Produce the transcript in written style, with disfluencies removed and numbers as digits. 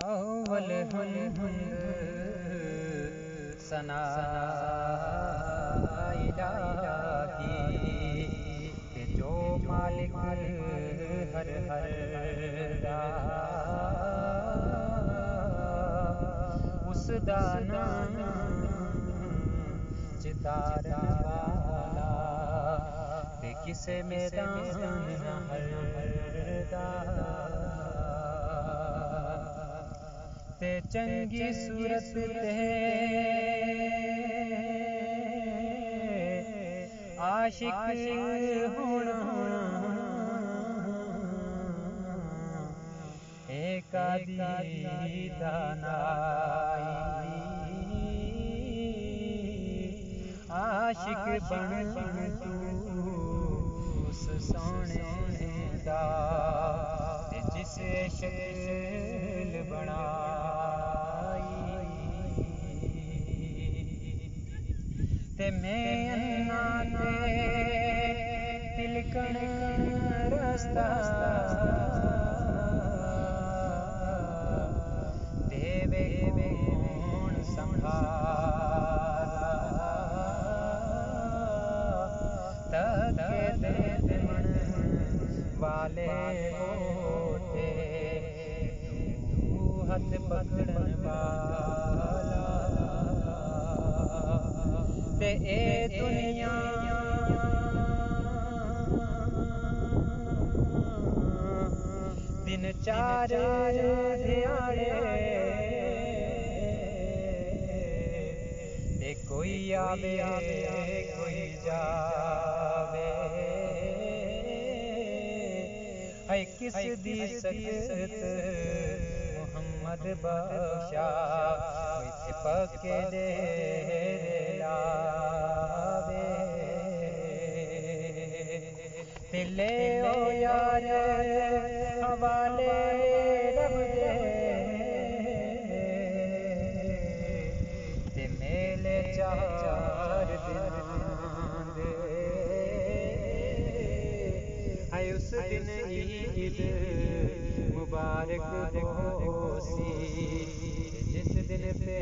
अव्वल हमद सना इलाही ते जो मालिक हर हर दा उस दा नाम चितारन वाला ते किसे मैदान हर दा ते चंगी सूरत ते आशिक होना एक आदि दानाई आशिक बन तू उस सोने दा जिसे शक्ल बनाई ते मैं अन्ना ते तिलकन रस्ता देवे कौन संभाला तके दर्द मन वाले होते तू हाथ पकड़न वाला ते ए दुनिया दिन चार ध्याड़े ते कोई आवे कोई जावे है किस दी सकत मोहम्मद बादशाह कोई थे पक्के डेरे लावे ते ले ओ यार हवाले रब दे ते मेले चार दिन दे है उस दिन ईद मुबारक होसी जिस दिन पे